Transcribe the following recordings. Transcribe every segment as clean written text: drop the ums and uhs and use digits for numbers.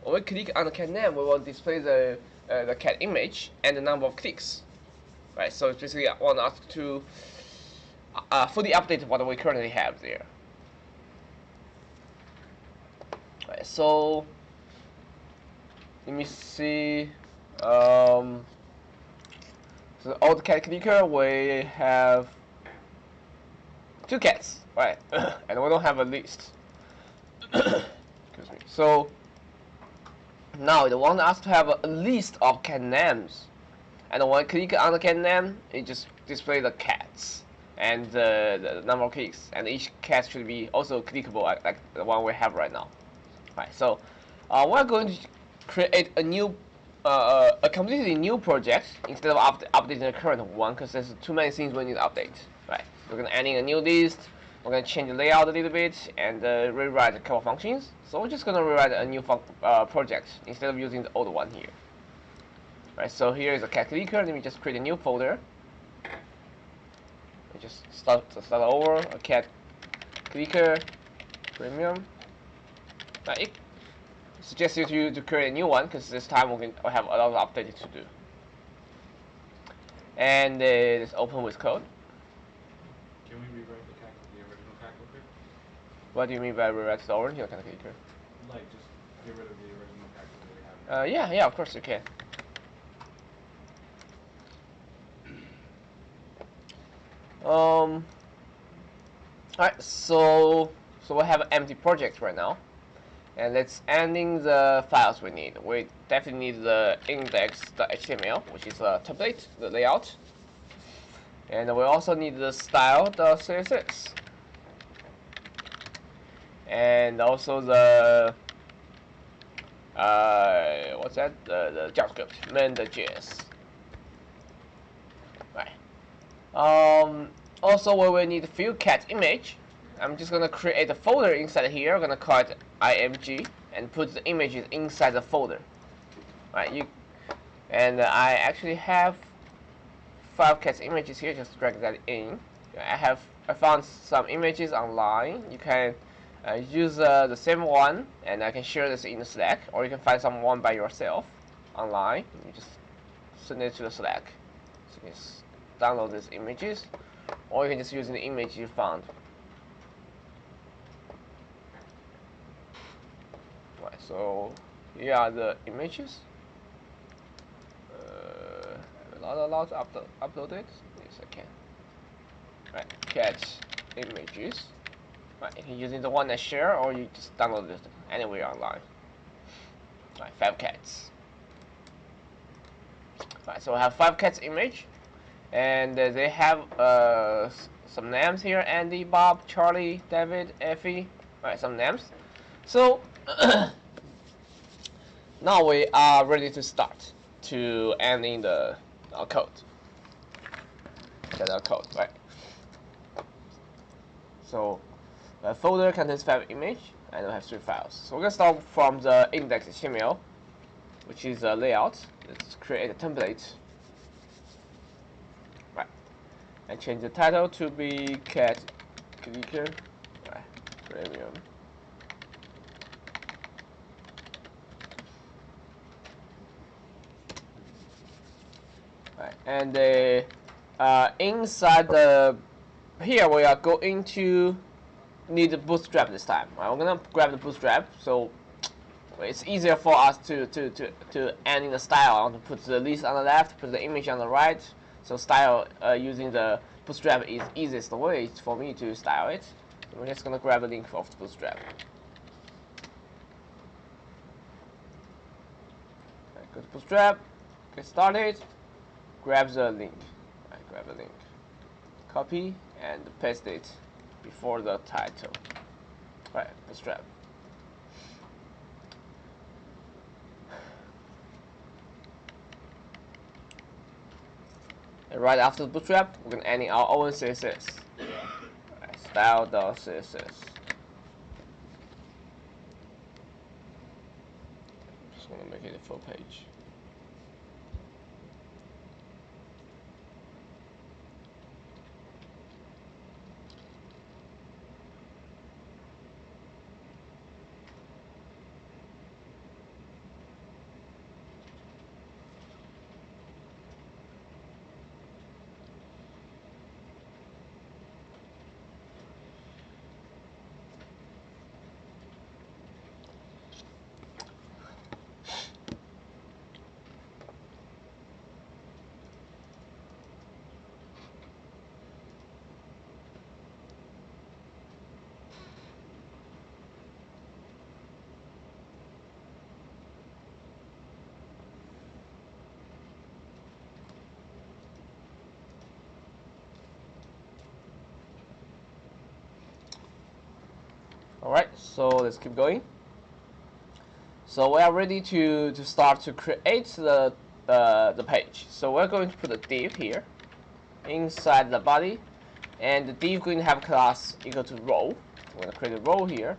when we click on the cat name, we will display the cat image and the number of clicks. Right. So it's basically I want us to fully update what we currently have there. Right. So let me see. So all the cat clicker, we have 2 cats, right? And we don't have a list. Excuse me. So now it wants us to have a list of cat names, and when I click on the cat name, it just displays the cats and the number of clicks, and each cat should be also clickable like the one we have right now. Right. So we're going to create a new a completely new project instead of updating the current one, because there's too many things we need to update. Right. We're gonna add in a new list. We're gonna change the layout a little bit and rewrite a couple functions. So we're just gonna rewrite a new project instead of using the old one here. Right. So here is a cat clicker. Let me just create a new folder. We just start over a cat clicker premium. Now it suggests you to create a new one, because this time we'll have a lot of updating to do. And let's open with code. Can we rewrite the original cat clicker? What do you mean by rewrite the original cat clicker? Like just get rid of the original cat clicker we have. Yeah, of course you can. Alright, so we have an empty project right now, and let's ending the files we need. We definitely need the index.html, which is a template, the layout, and we also need the style.css, and also the what's that? The JavaScript main.js. Right. Also, we will need a few cat image. I'm just gonna create a folder inside here. I'm gonna call it img and put the images inside the folder. Right. And I actually have 5 cat images here. Just drag that in. I found some images online. You can use the same one, and I can share this in the Slack, or you can find someone by yourself online. You just send it to the Slack. So you can download these images, or you can just use the image you found. Right, so here are the images. Allowed to upload it? Yes, I can. Right, cat images. Right, you can use the one I share, or you just download it anywhere online. Right, 5 cats. Right, so I have 5 cats image, and they have some names here: Andy, Bob, Charlie, David, Effie. Right, some names. So now we are ready to start to end in the code. That's our code, right? So the folder contains 5 images, and we have 3 files. So we're gonna start from the index.html, which is a layout. Let's create a template. Right. And change the title to be cat clicker. Right. Premium. Right. And inside the here we are going to need the bootstrap this time. Right? We're gonna grab the bootstrap, so it's easier for us to add in the style. I want to put the list on the left, put the image on the right. So style using the bootstrap is easiest way for me to style it. So we're just gonna grab a link of the bootstrap. Right, go to bootstrap, get started, grab the link. Right, grab the link, copy and paste it before the title. Right, bootstrap. And right after the bootstrap, we're gonna add in our own CSS. Right, style.css. Just gonna make it a full page. Alright, so let's keep going. So we are ready to start to create the page. So we're going to put a div here inside the body, and the div going to have class equal to row. We're going to create a row here.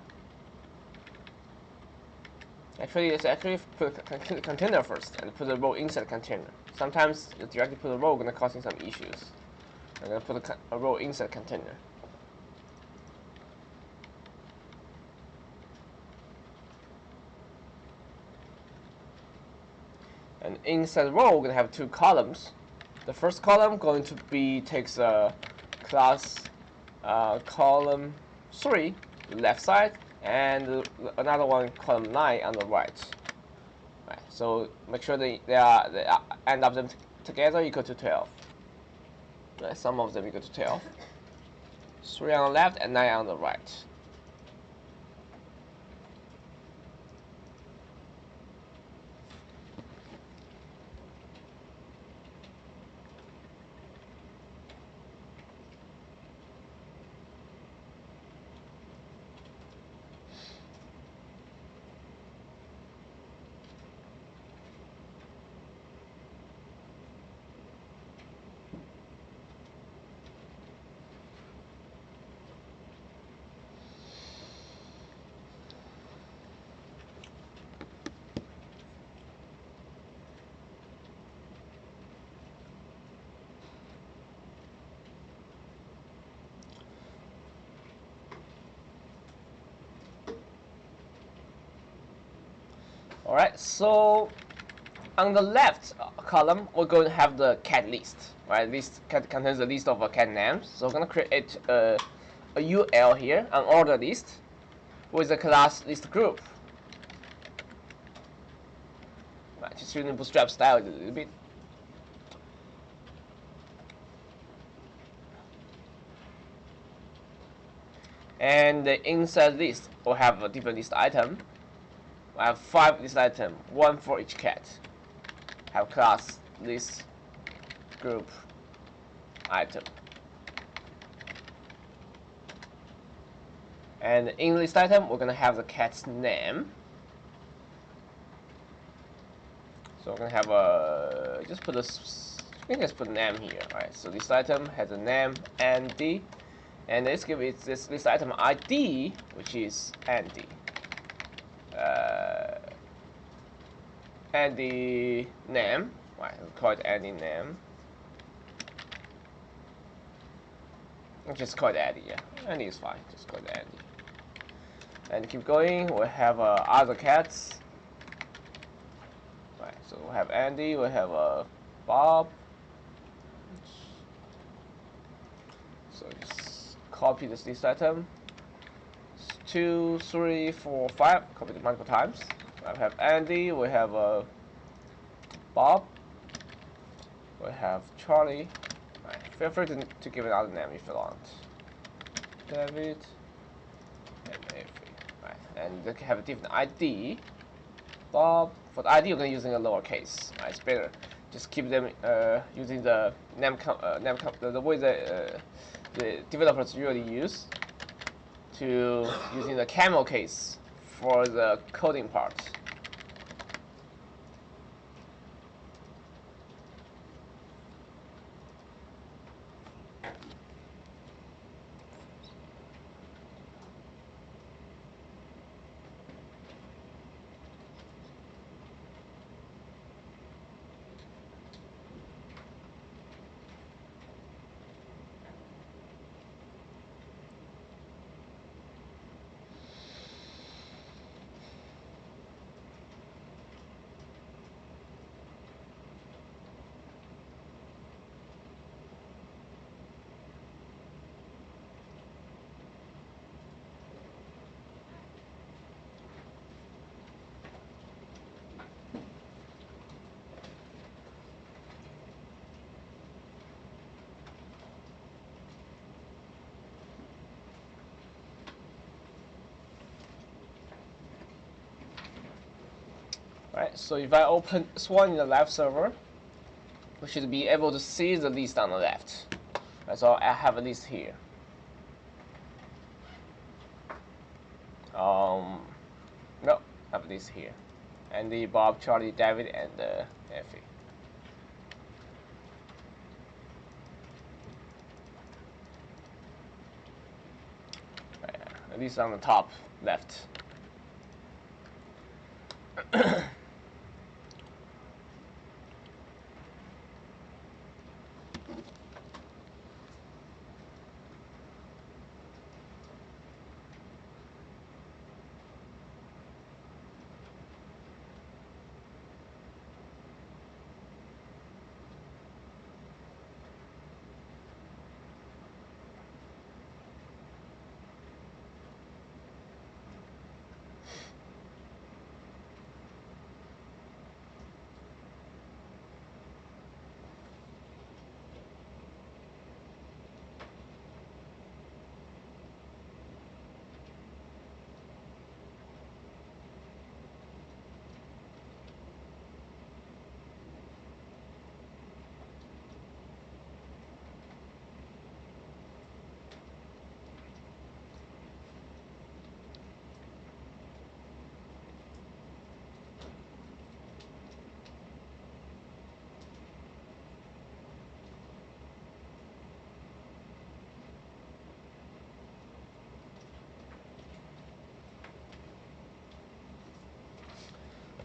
Actually, let's actually put a container first and put a row inside the container. Sometimes directly put a row going to cause some issues. I'm going to put a row inside the container. And inside the row, we're going to have two columns. The first column going to be takes a class column 3 left side, and another one column 9 on the right. Right. So make sure they end of them together equal to 12. Right. Sum of them equal to 12. 3 on the left and 9 on the right. Alright, so on the left column, we're going to have the cat list. Right, this cat contains a list of cat names. So we're going to create a UL here, an order list, with a class list group. Right, just using Bootstrap style a little bit. And the inside list will have a different list item. I have 5 list items, 1 for each cat. Have class list group item. And in list item, we're gonna have the cat's name. So we're gonna have a just put we can just put a name here. Alright, so this item has a name Andy, and let's give it this list item ID, which is Andy. Andy name. Right, we'll call it Andy name. I'll just call it Andy. Yeah, Andy is fine. Just call it Andy. And keep going. We have other cats. Right, so we have Andy. We have Bob. So just copy this list item. 2, 3, 4, 5. Copy it multiple times. We have Andy. We have Bob. We have Charlie. Right, feel free to give another name if you want. David and Avery. Right, and they have a different ID. Bob. For the ID, you're going to using a lowercase. Right, it's better. Just keep them using the the way that the developers usually use, to using the camel case for the coding part. Right, so if I open Swan in the left server, we should be able to see the list on the left. Right, so I have a list here. No, have this here. Andy, Bob, Charlie, David, and Effie. At least on the top left.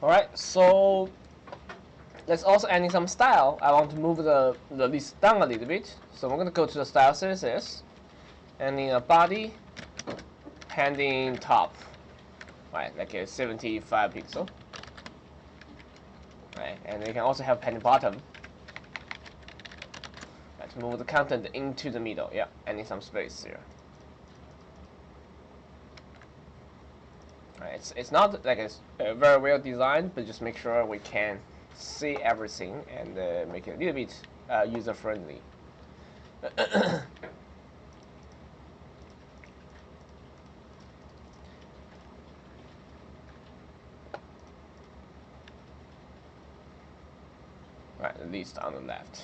Alright, so let's also add in some style. I want to move the list down a little bit. So we're going to go to the style services, and in a body, pending top, right, like a 75 pixel. Right, and you can also have pending bottom. Right, to move the content into the middle. Yeah, adding some space here. It's not like it's very well designed, but just make sure we can see everything and make it a little bit user friendly. Right, at least on the left.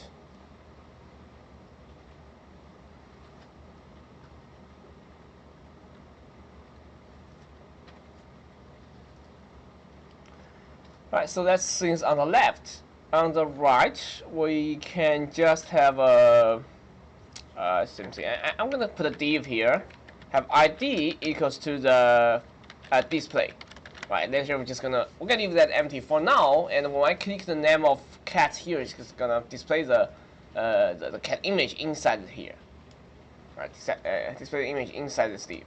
Right, so that's things on the left. On the right, we can just have a same thing. I'm gonna put a div here. Have ID equals to the display. Right, then we're gonna leave that empty for now. And when I click the name of cat here, it's just gonna display the cat image inside here. Right, display the image inside the div.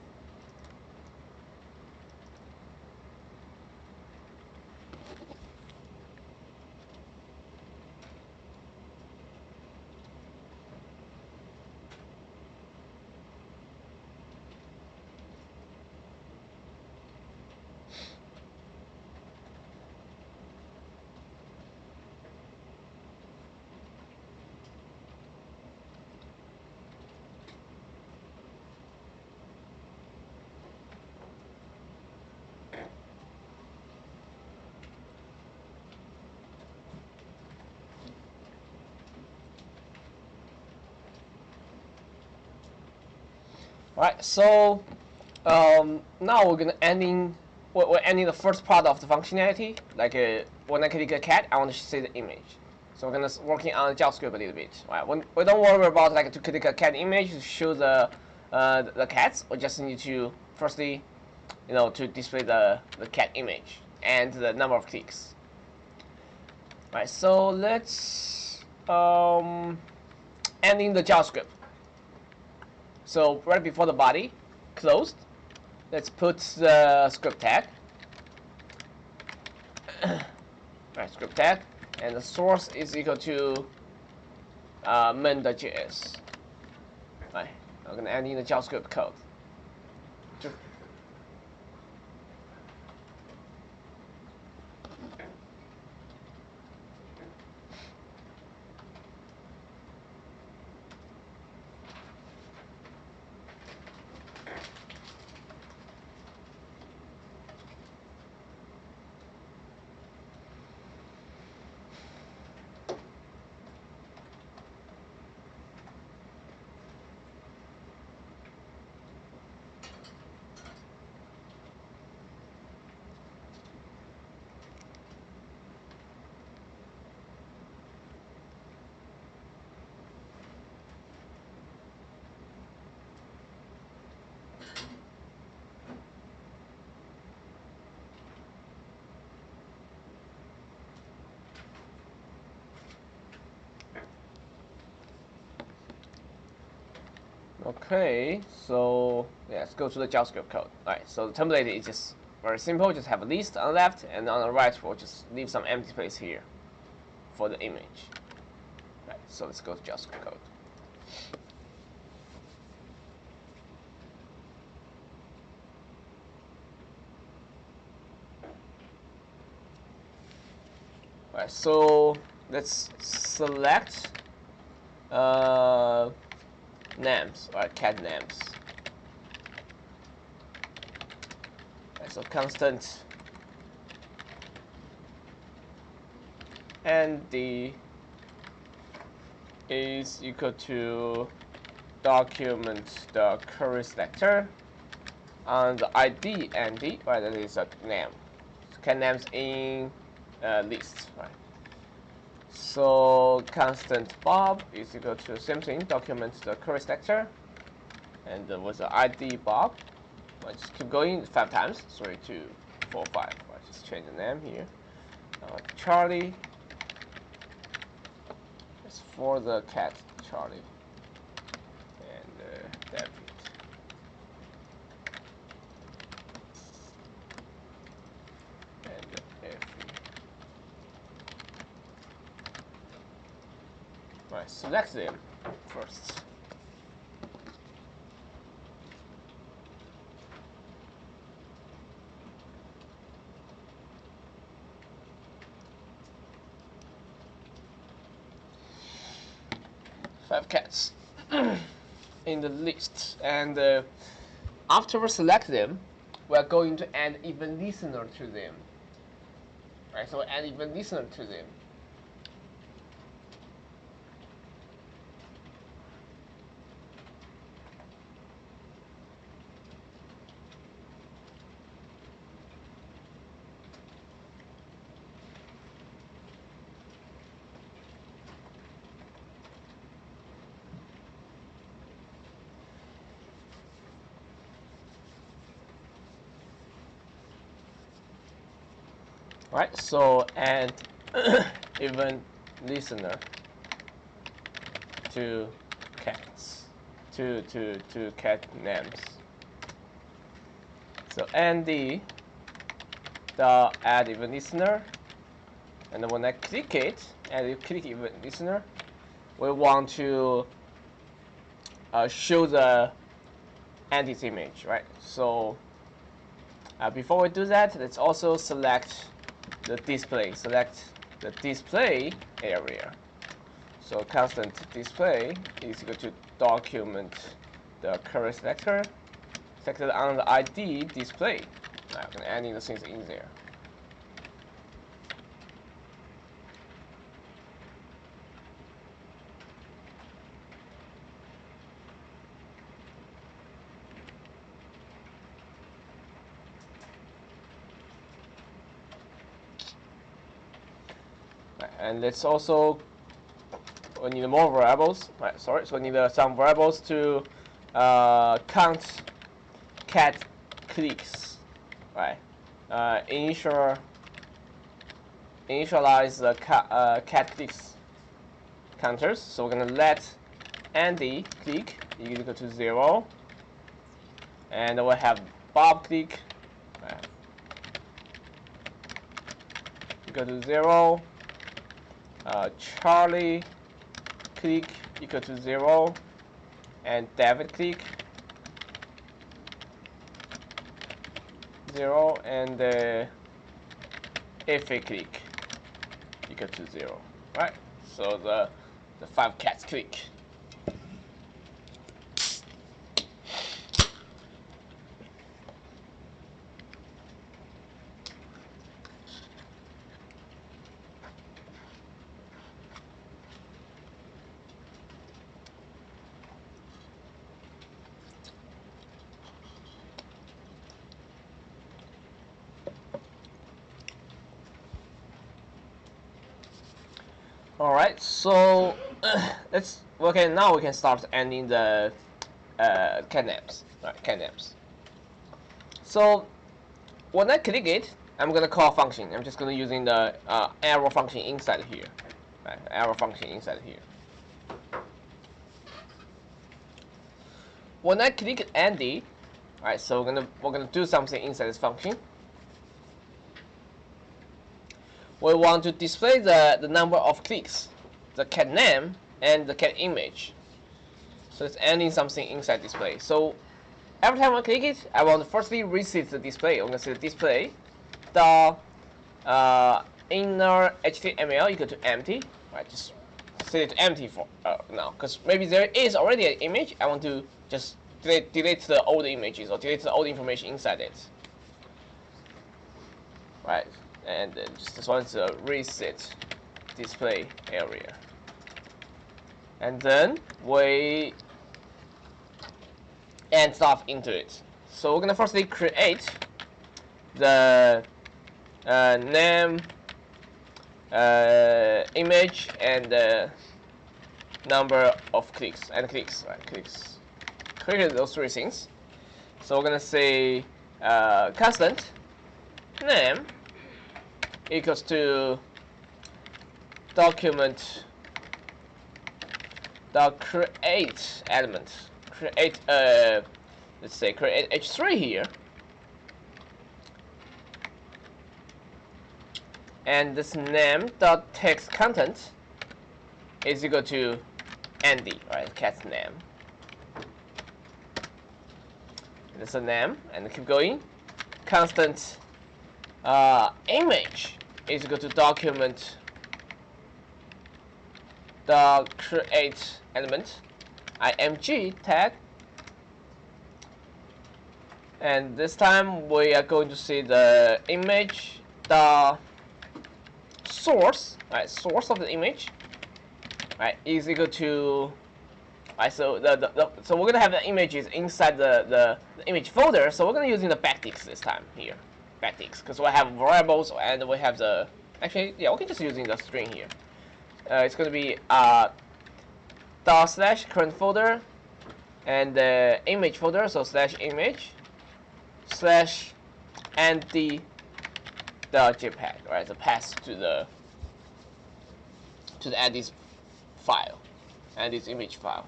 Right, so now we're ending the first part of the functionality. Like when I click a cat, I want to see the image. So we're gonna working on JavaScript a little bit. Right, we don't worry about like to click a cat image to show the cats. We just need to firstly, to display the cat image and the number of clicks. Right, so let's ending the JavaScript. So right before the body closed, let's put the script tag. Right, script tag, and the source is equal to main.js. Right, I'm gonna add in the JavaScript code. Okay, so yeah, let's go to the JavaScript code. Alright, so the template is just very simple. Just have a list on the left, and on the right, we'll just leave some empty space here for the image. Right, so let's go to JavaScript code. Right, so let's select names, or cat names. Right, so constant ND is equal to document the query selector and the ID ND, right? That is a name. Cat names in list, right? So constant Bob is equal to same thing, document the query selector, and with the ID Bob, I just keep going 5 times, 3, 2, 4, 5. I just change the name here. Charlie. It's for the cat Charlie, and David. And Effie. Right, select them first. Five cats in the list, and after we select them, we are going to add even listener to them. Right, so add even listener to them. Right, so add even listener to cats, to cat names. So ND the add even listener, and when I click it, and you click even listener, we want to show the entity image, right? So before we do that, let's also select the display. Select the display area. So constant display is equal to document the query selector selected on the ID display. I'm gonna add the things in there. And let's also, we need more variables. Right, sorry, so we need some variables to count cat clicks. Right, initialize the cat clicks counters. So we're gonna let Andy click equal to 0, and we'll have Bob click equal to 0. Charlie click equal to 0, and David click 0, and Effie click equal to 0. Right? So the 5 cats click. Alright, so okay, now we can start ending the cat names. Right, cat names. So when I click it, I'm gonna call a function. I'm just gonna using the arrow function inside here. Right, arrow function inside here. when I click Andy, alright, so we're gonna do something inside this function. We want to display the number of clicks, the cat name, and the cat image. So it's adding something inside display. So every time I click it, I want to firstly reset the display. I'm gonna say the display the inner HTML equal to empty. Right, just set it to empty for now, because maybe there is already an image. I want to just delete the old images or delete the old information inside it. Right, and then just this one's a reset display area, and then we add stuff into it. So we're gonna firstly create the name, image, and number of clicks and clicks. Right, clicks. Create those three things. So we're gonna say constant name equals to document create element. Create let's say create h3 here, and this name dot text content is equal to Andy, right? Cat's name. That's a name, and keep going. Constant image is equal to document the create element img tag, and this time we are going to see the image, the source, right? Source of the image, right, is equal to, right? So so we're gonna have the images inside the image folder. So we're gonna using the backticks this time here, backticks, because we have variables and we have the we can just using the string here. It's gonna be / current folder and the image folder, so / image / and the JPEG, right? The path to the Andy's file, Andy's image file.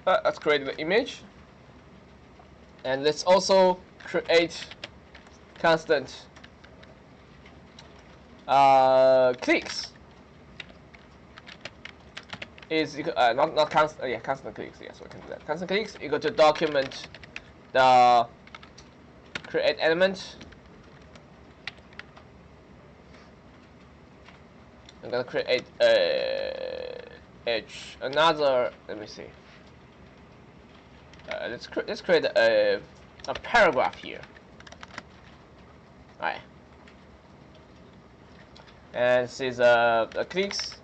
Let's create the image, and let's also create constant clicks is equal, not constant, constant clicks. Yes, we can do that. Constant clicks equal to document the create element. I'm gonna create another. Let me see. Let's create a paragraph here. All right. And this is the clicks,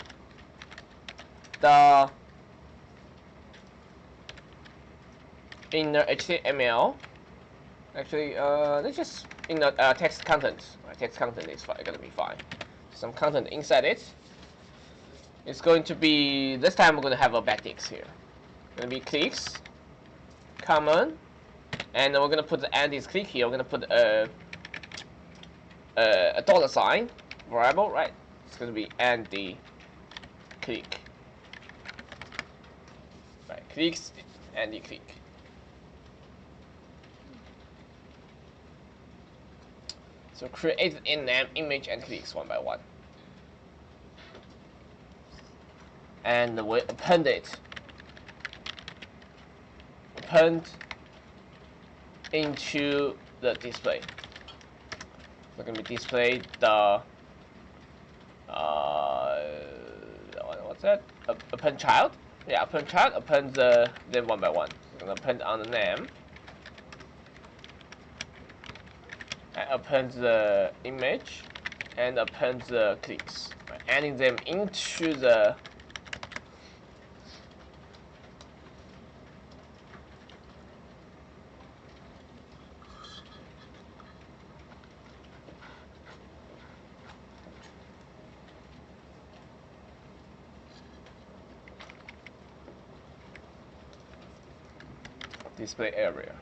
the inner HTML. Actually, let's just inner text content. Text content is gonna be fine. Some content inside it. It's going to be, this time we're gonna have a backticks here. Gonna be clicks, common, and then we're gonna put the Andy's click here. We're gonna put a $sign. Variable, right? It's going to be Andy click. Right, clicks, Andy click. So create in name, image, and clicks one by one. And we append it. Append into the display. We're going to be displayed the what's that? Append child? Yeah, append child, append then one by one. We're gonna append on the name. And append the image and append the clicks. Right, adding them into the display area.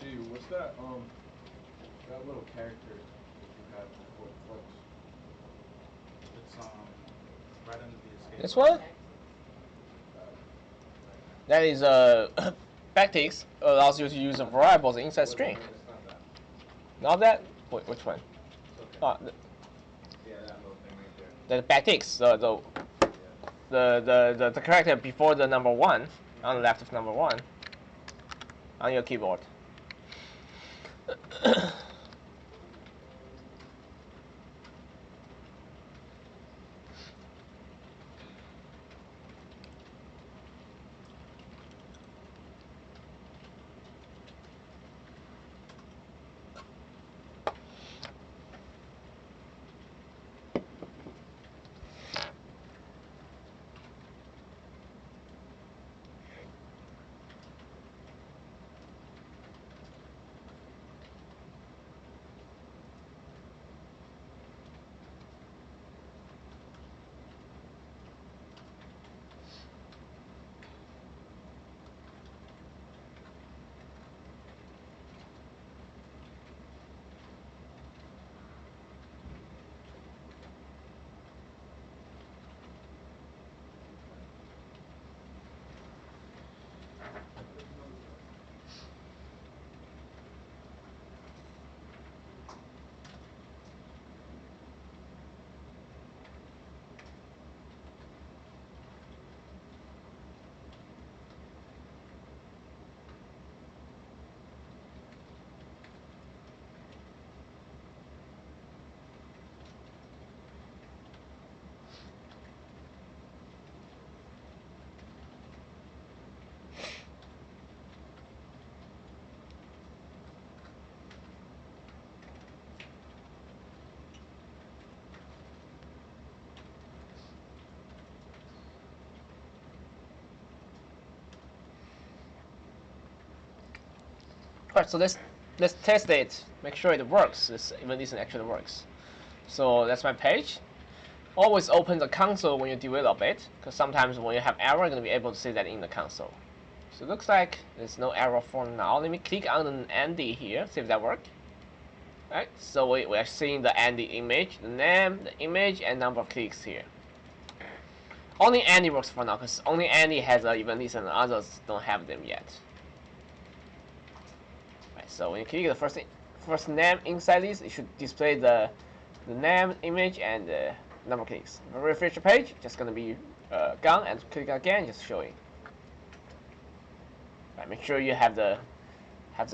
see, what's that little character that you have before it flips? It's right under the escape This button. one? That is backticks allows you to use a variables inside string. It's not that. Not that? Wait, which one? It's okay. Yeah, that little thing right there. the backticks. The character before the number 1 on the left of number 1 on your keyboard. Alright, so let's test it. Make sure it works. Even this actually works. So that's my page. Always open the console when you develop it, because sometimes when you have error, you're gonna be able to see that in the console. So it looks like there's no error for now. Let me click on the Andy here, see if that works. Alright, so we are seeing the Andy image, the name, the image, and number of clicks here. Only Andy works for now, because only Andy has even these and others don't have them yet. Right, so when you click the first name inside this, it should display the name, image, and the number of clicks. If I refresh the page, just gonna be gone, and click again, just showing. Right, make sure you have the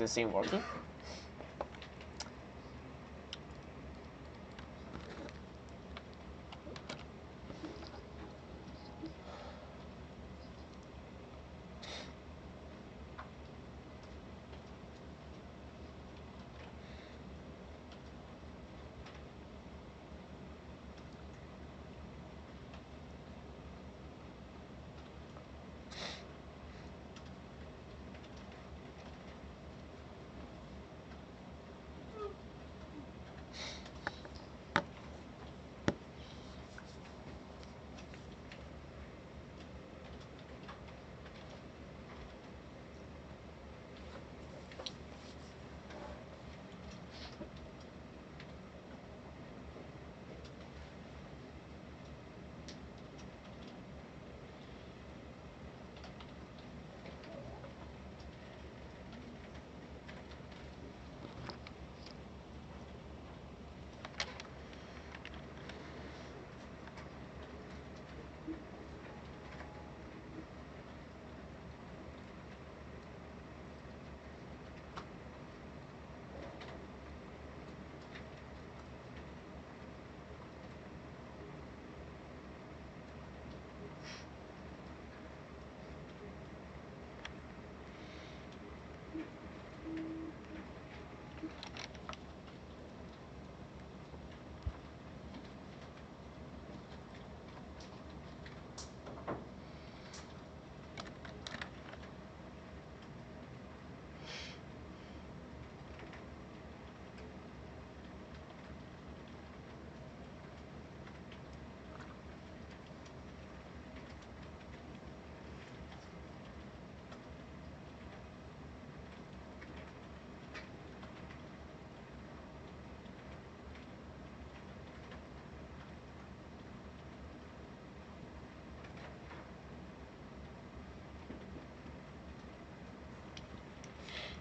thing working.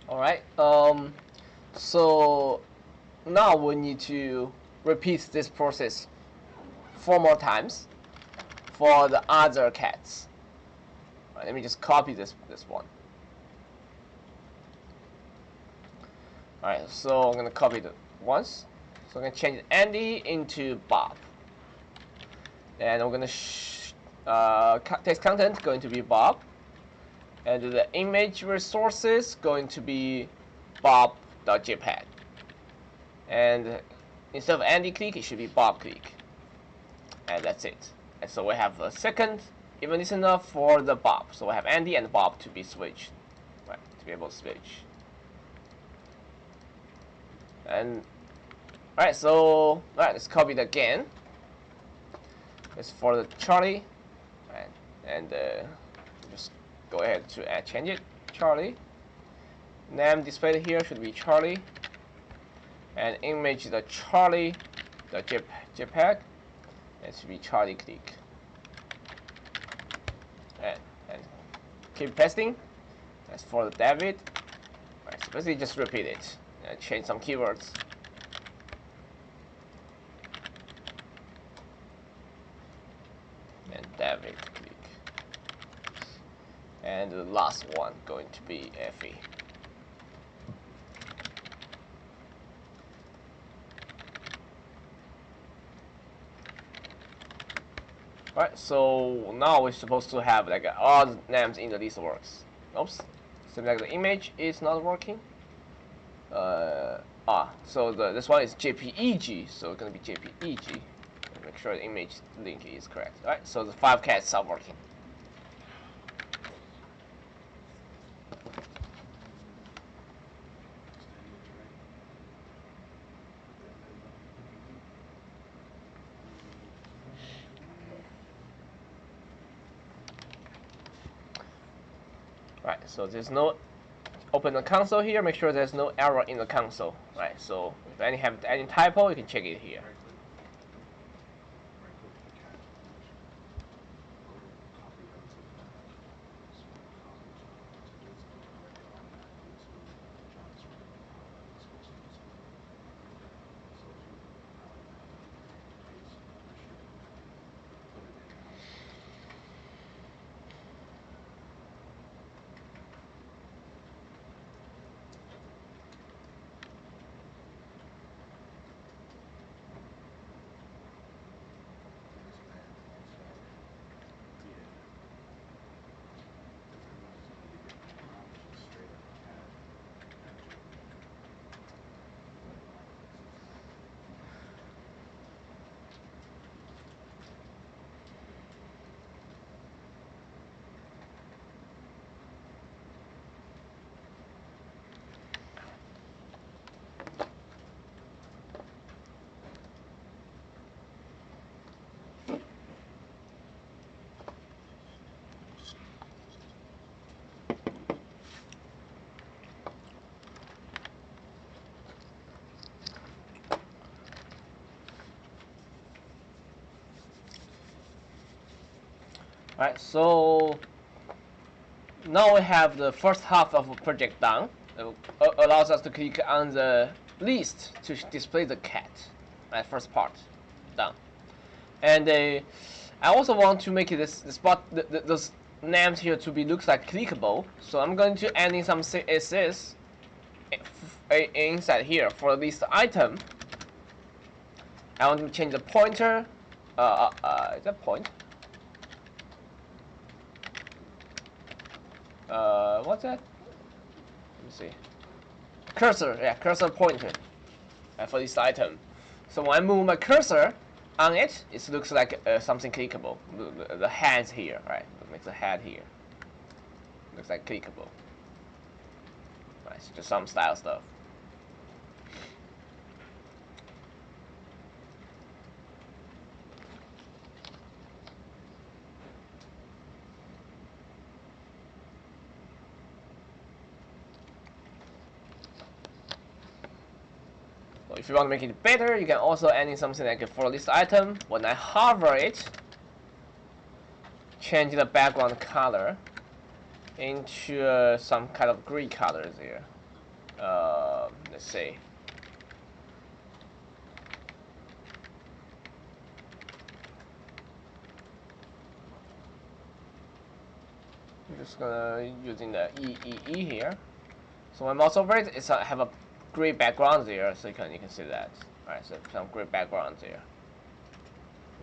All right. So now we need to repeat this process 4 more times for the other cats. All right, let me just copy this one. All right. So I'm gonna copy it once. So I'm gonna change Andy into Bob, and we're gonna text content going to be Bob, and the image resources going to be bob.jpg, and instead of Andy click it should be Bob click, and that's it. And so we have a second even listener for the Bob, so we have Andy and Bob to be switched, right, to be able to switch. And alright, so let's copy it again. It's for the Charlie, right, and just go ahead to change it, Charlie. Name displayed here should be Charlie, and image the Charlie, the JPEG, it should be Charlie click, and keep pasting. That's for the David. Right, so basically just repeat it and change some keywords. And David click, and the last one going to be Effie. Right, so now we're supposed to have like all names in the list works. Oops, seems like the image is not working. So this one is JPEG, so it's gonna be JPEG. Make sure the image link is correct. Alright, so the 5 cats are working. Right, so there's no open the console here. Make sure there's no error in the console. Right, so if have any typo, you can check it here. Alright, so now we have the first half of the project done. It allows us to click on the list to display the cat. Right, first part done. And I also want to make this those names here to be looks like clickable. So I'm going to add in some CSS inside here for list item. I want to change the pointer. Is that point? What's that? Let me see. Cursor, yeah, cursor pointer for this item. So when I move my cursor on it, it looks like something clickable. The hands here, right? It makes a head here. Looks like clickable. Right, so just some style stuff. If you want to make it better, you can also add in something like a for list item. When I hover it, change the background color into some kind of gray colors here. let's see. I'm just gonna using the E here. So my mouse over it, it's have a gray background there, so you can see that. Alright, so some gray background there.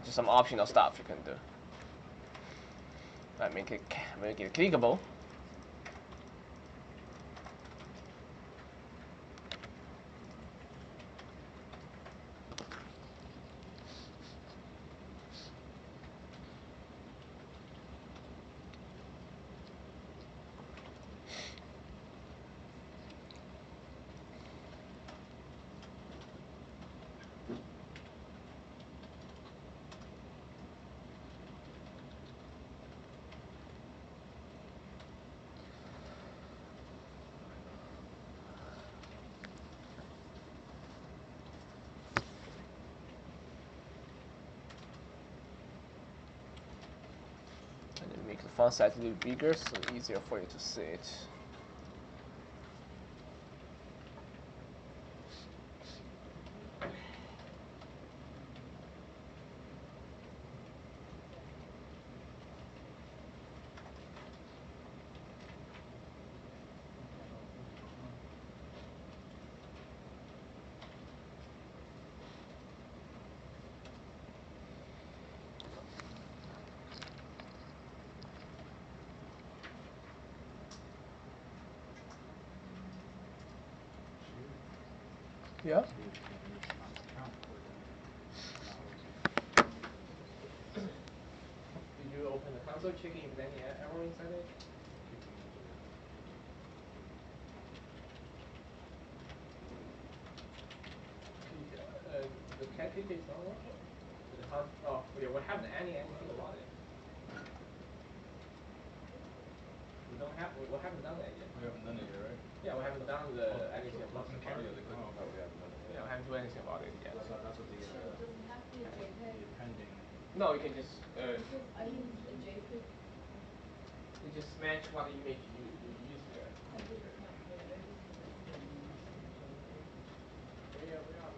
Just some optional stuff you can do. Alright, make it clickable. Make the font size a little bigger, so easier for you to see it. Yeah. Did you open the console checking if there's any error inside it? The calculator is not working. Oh, yeah, we haven't anything about it. We haven't done that yet. We haven't done it yet, right? Yeah, we haven't done anything about the calculator. Oh, we haven't done it yet. Yeah, we haven't done anything about it yet. That's what the So it doesn't have to be a JPEG. the pending. No, you can just Because I used a JPEG. you just match what image you use there. I did it not there. I just We are.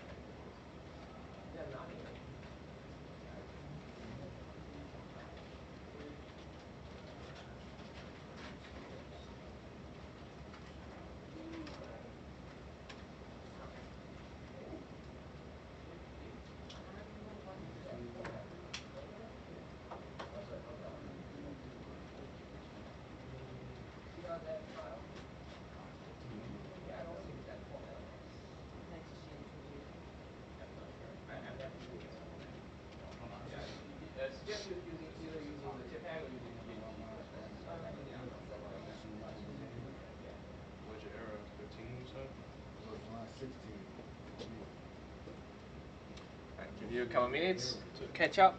They're not in it. That file? Yeah, I don't think that format. next change to JPEG. I'm not sure. I'm never using this format. Oh, no, Yeah, suggest you using either using the JPEG or using PNG. Yeah. What's your error? 15 you said? So it's not 16. Right, give you a couple minutes to catch up.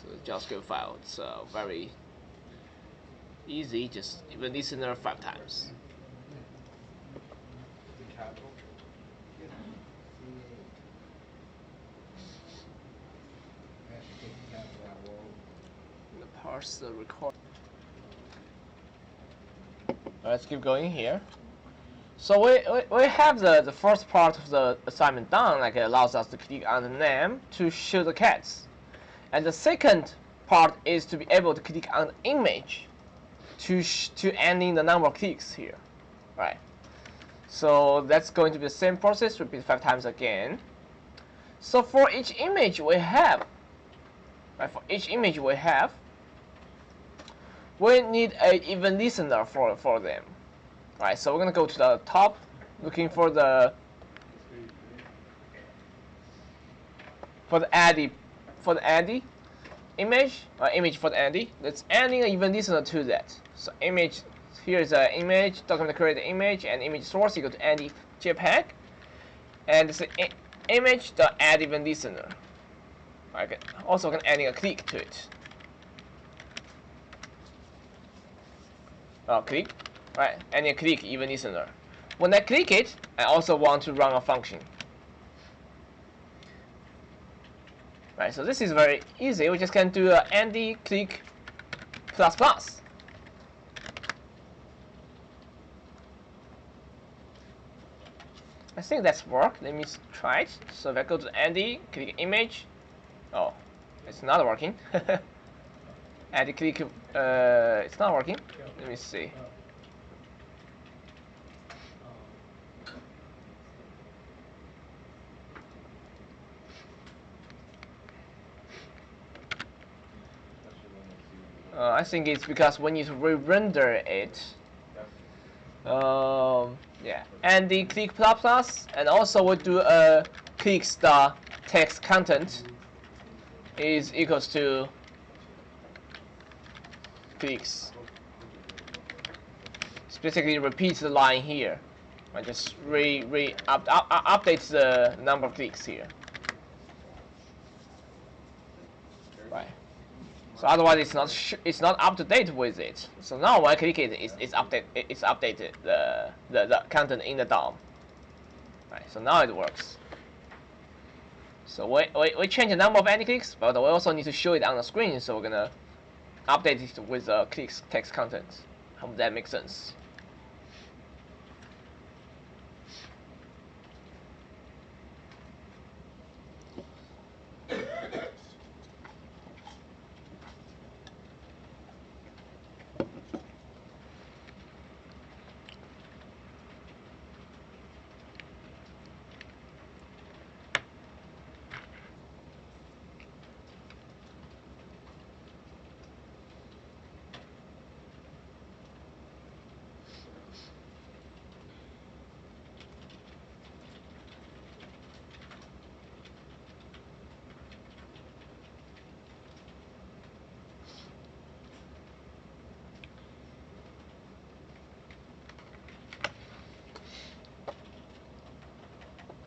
So the JavaScript file, it's very easy, just even listener 5 times. The capital? I should take the capital out, whoa. Parse the record. Let's keep going here. So we have the first part of the assignment done, like it allows us to click on the name to show the cats. And the second part is to be able to click on the image to ending the number of clicks here, right? So that's going to be the same process, repeat 5 times again. So for each image we have, right, we need an even listener for them, right? So we're gonna go to the top, looking for the Addy image for the Addy. Let's adding an even listener to that. So image, here is an image, document create the image, and image source equal to Addy JPEG, and it's image the add even listener. Okay. Also can adding a click to it. Click, right? Adding a click even listener. When I click it, I also want to run a function. Right, so this is very easy. We just can do Andy click plus plus. I think that's work. Let me try it. So if I go to Andy, click image. Oh, it's not working. Andy, click. It's not working. Let me see. I think it's because when you re-render it. Yeah, and the click plus plus, and also we do a click star text content is equals to clicks. It's basically repeats the line here. I just update the number of clicks here. Right. So otherwise it's not up to date with it. So now when I click it, it's updated the content in the DOM. Right. So now it works. So we change the number of any clicks, but we also need to show it on the screen. So we're gonna update it with the clicks text content. Hope that makes sense.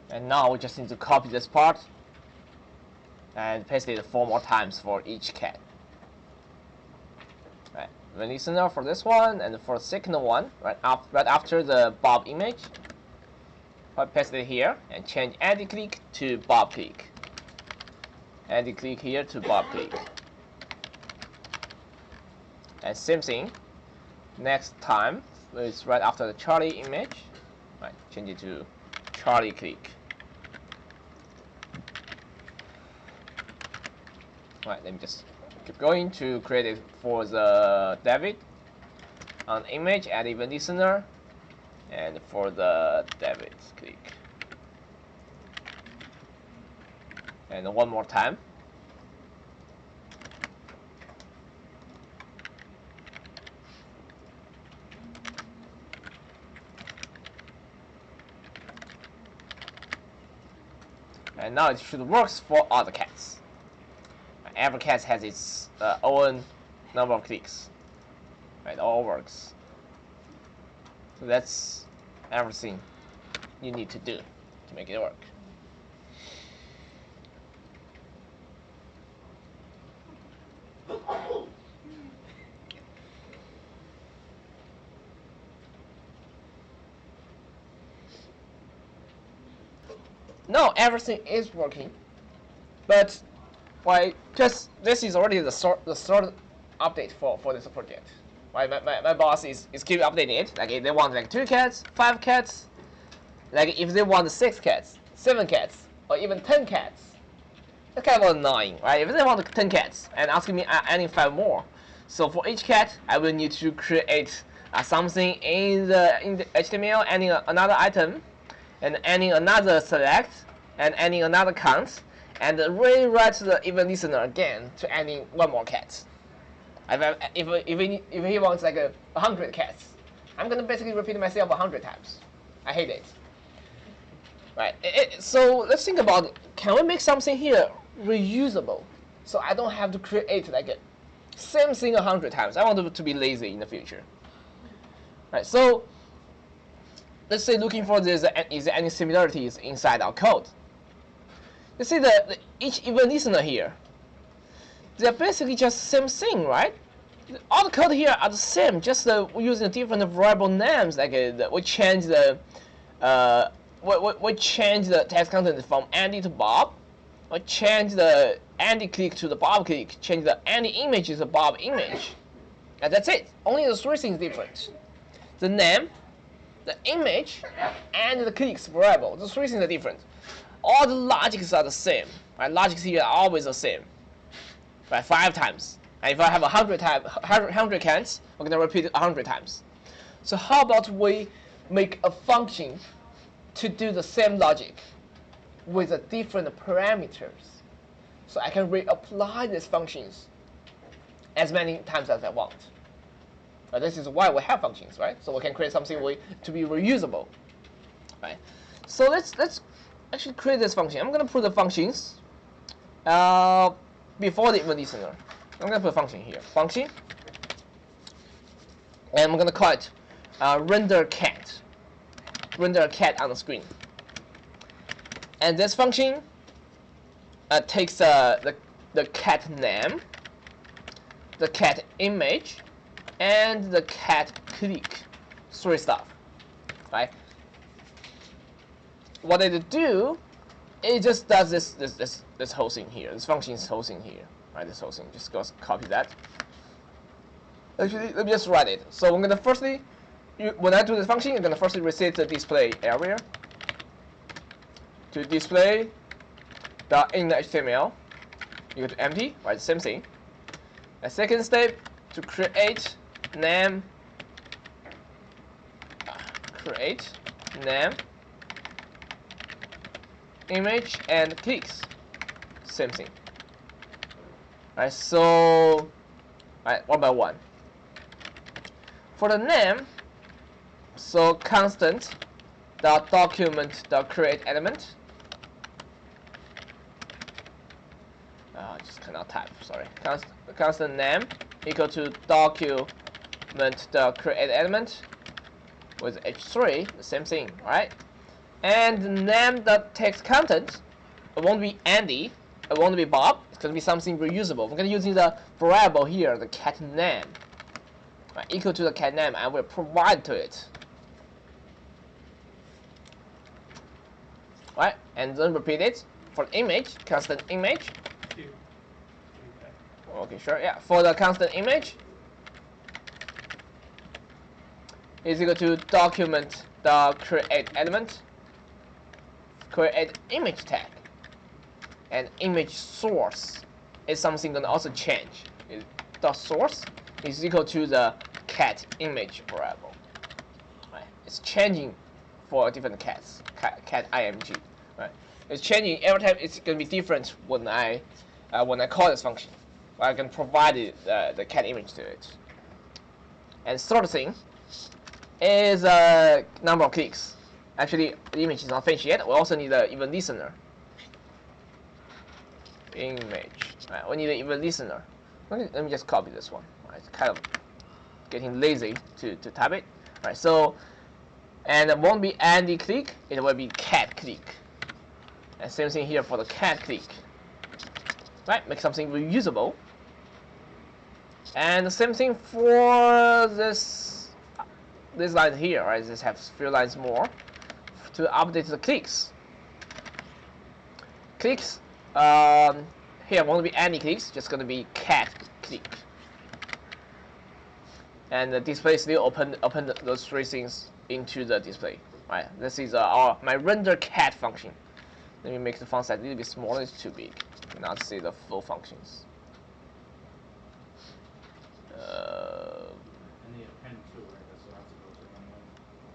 And now we just need to copy this part and paste it 4 more times for each cat. Right, the listener for this one, and for the second one, right after the Bob image, I paste it here and change Andy click to Bob click. Andy click here to Bob click. And same thing. Next time it's right after the Charlie image. Right, change it to Charlie click. Right, let me just keep going to create it for the David on image, add event listener, and for the David click. And one more time. And now it should work for other cats. Every cat has its own number of clicks. Right, all works. So that's everything you need to do to make it work. No, everything is working, but why? Just this is already the third update for this project. Right, my boss is keep updating it. Like if they want like 2 cats, 5 cats, like if they want 6 cats, 7 cats, or even 10 cats, that's kind of annoying, right? If they want 10 cats and asking me adding 5 more, so for each cat I will need to create something in the HTML, adding another item, and adding another select, and adding another count, and rewrite the event listener again to adding 1 more cat. If he wants like 100 cats, I'm gonna basically repeat myself 100 times. I hate it. Right. So let's think about, can we make something here reusable, so I don't have to create like a same thing 100 times. I want to be lazy in the future. Right. So let's say looking for is there any similarities inside our code. You see each event listener here, they're basically just same thing, right? All the code here are the same, just using different variable names. Like we change the text content from Andy to Bob, or change the Andy click to the Bob click, change the Andy image to the Bob image, and that's it. Only the 3 things different: the name, the image, and the clicks variable. The three things are different. All the logics are the same. Right? Logics here are always the same. Right? 5 times. And if I have 100 cans, I'm gonna repeat it 100 times. So how about we make a function to do the same logic with a different parameters, so I can reapply these functions as many times as I want. This is why we have functions, right? So we can create something to be reusable, right? So let's actually create this function. I'm gonna put the functions before the event listener. I'm gonna put a function here, function, and I'm gonna call it render cat on the screen. And this function takes the cat name, the cat image, and the cat click, 3 stuff, right? What it do, it just does this whole thing here. This function is whole thing here, right? This whole thing. Just go copy that. Actually, let me just write it. So I'm gonna firstly, when I do this function, I'm gonna firstly reset the display area to display the inner.html. You go to empty, right? Same thing. A second step to create name, image, and clicks. Same thing. Right, so one by one. For the name, so constant dot document dot create element. Just cannot type. Sorry. Constant name equal to document dot create element with h3. The same thing, right? And the name dot text content, it won't be Andy, it won't be Bob. It's gonna be something reusable. We're gonna using the variable here, the cat name, right, equal to the cat name, and we'll provide to it. Right, and then repeat it for image, constant image. Okay, sure, yeah. For the constant image, is equal to document the create element, create image tag, and image source is something gonna also change. The source is equal to the cat image variable. Right, it's changing for different cats. Cat img, right? It's changing every time. It's gonna be different when I call this function. I can provide the cat image to it. And third thing is number of clicks. Actually, the image is not finished yet. We also need an event listener. Image. Right, we need an event listener. Let me just copy this one. Right, it's kind of getting lazy to type it. Right, so, and it won't be Andy click, it will be cat click. And same thing here for the cat click. Right, make something reusable. And the same thing for this line here, right? This has few lines more to update the clicks. Clicks, here won't be any clicks, just gonna be cat click. And the display still open those 3 things into the display. Right, this is my render cat function. Let me make the font size a little bit smaller. It's too big. Not see the full functions. And the append too, right? That's what I have to go to one.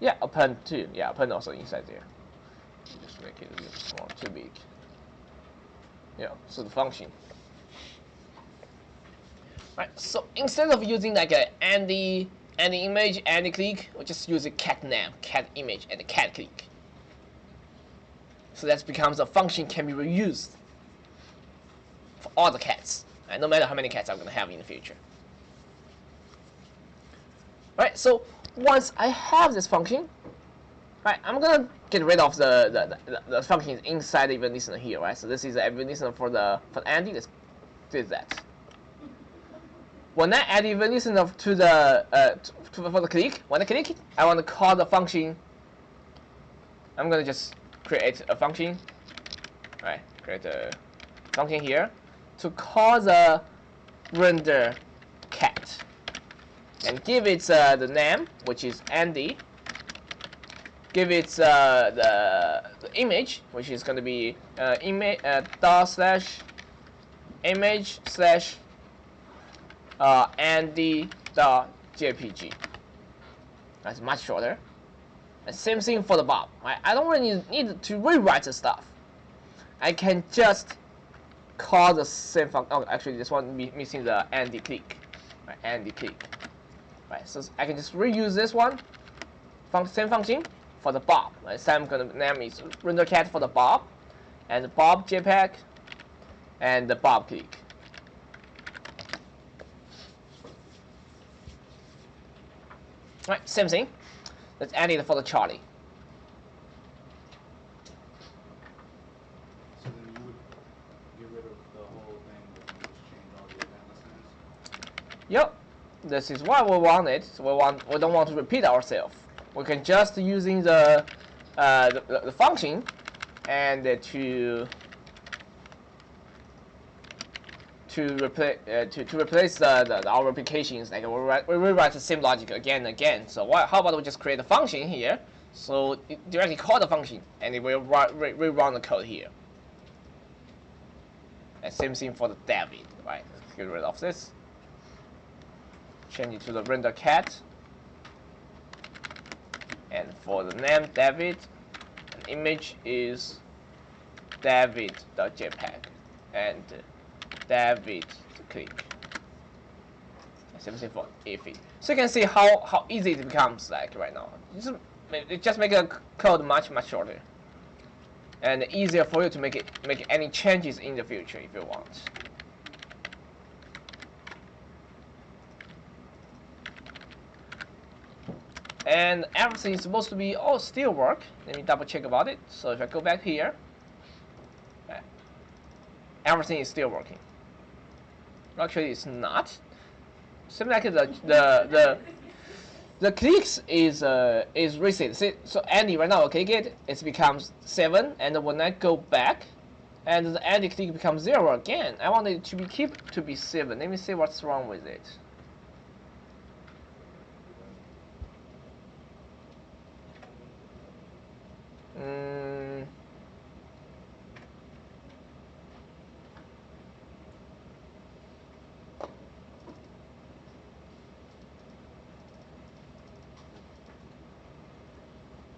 Yeah, append too. Yeah, append also inside there. Just make it a little small, too big. Yeah, so the function. Right, so instead of using like any image, any click, we just use a cat name, cat image, and a cat click. So that becomes a function can be reused for all the cats, right? No matter how many cats I'm gonna have in the future. Right, so once I have this function, right, I'm gonna get rid of the functions inside the event listener here, right? So this is the event listener for Andy. Let's do that. When I add the event listener to the for the click, when I click it, I want to call the function. I'm gonna just create a function, right? Create a function here to call the render cat and give it the name, which is Andy, give it the image, which is going to be image dot slash image slash Andy dot jpg. That's much shorter. And same thing for the Bob. Right? I don't really need to rewrite the stuff. I can just call the same function. Oh, actually, this one missing the Andy click. Right? Andy click. Right? So I can just reuse this one. Same function for the Bob. Right? So I'm gonna name is rendercat for the Bob, and the Bob JPEG, and the Bob click. Right? Same thing. Let's add it for the Charlie. So then you would get rid of the whole thing, but then just change all the event listings? Yep. This is why we want it. We don't want to repeat ourselves. We can just using the function and to replace our applications. Like we rewrite the same logic again and again. So how about we just create a function here? So it directly call the function and it will rerun the code here. And same thing for the David. Right. Let's get rid of this. Change it to the render cat. And for the name David, and image is David.jpg and David click. Same thing for ify. So you can see how easy it becomes like right now. Just make the code much shorter and easier for you to make any changes in the future if you want. And everything is supposed to be still work. Let me double check about it. So if I go back here, everything is still working. Actually, it's not. Seems like the clicks is reset. See, so Andy right now, okay, it becomes 7, and when I go back, and the Andy click becomes 0 again. I want it to be 7. Let me see what's wrong with it.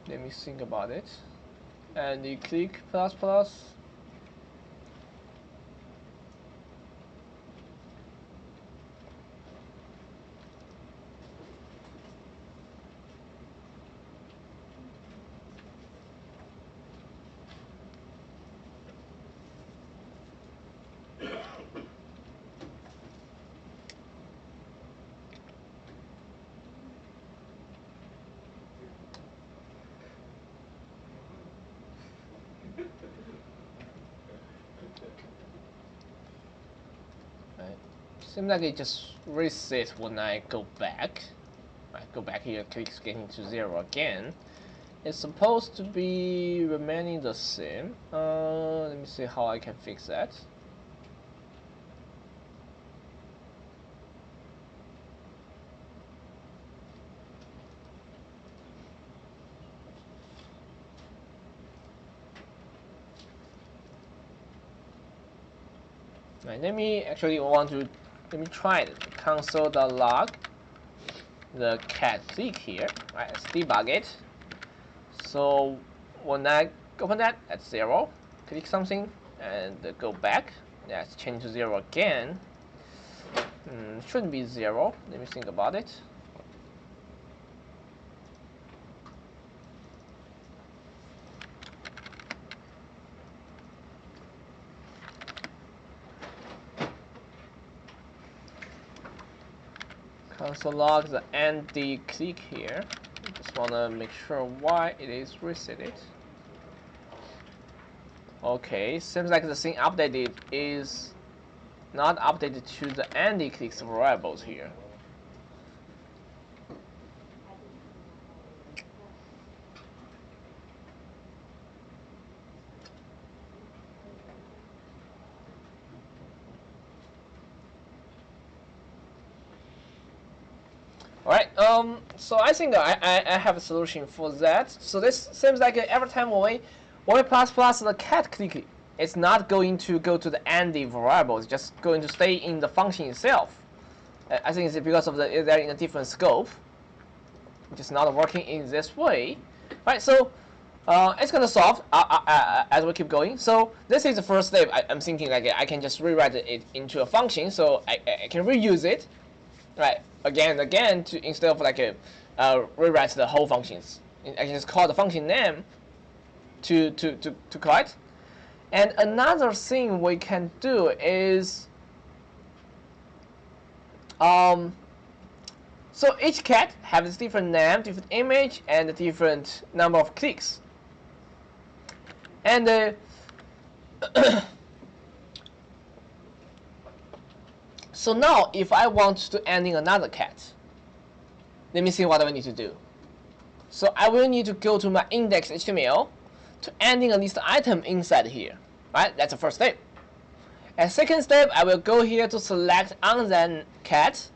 Let me think about it. And you click ++. Right. Seems like it just resets when I go back. I go back here, clicks getting to 0 again. It's supposed to be remaining the same. Let me see how I can fix that. Right, let me try it. Console.log the cat click here. Right, let's debug it. So when I open that at 0, click something and go back. Let's change to 0 again. Shouldn't be 0. Let me think about it. Console log the Andy click here. Just wanna make sure why it is resetted. Okay, seems like the thing updated is not updated to the Andy clicks variables here. Alright, so I think I have a solution for that. So this seems like every time when we plus the cat click, it's not going to go to the Andy variable, it's just going to stay in the function itself. I think it's because of they're in a different scope, which is not working in this way. Right, so it's gonna solve as we keep going. So this is the first step. I'm thinking like I can just rewrite it into a function, so I can reuse it, right? Again and again to instead of like rewrite the whole functions. I can just call the function name to call it. And another thing we can do is so each cat has different name, different image, and a different number of clicks. And so now, if I want to add in another cat, let me see what I need to do. So I will need to go to my index.html to add in a list item inside here. Right? That's the first step. And second step, I will go here to select unnamed cat,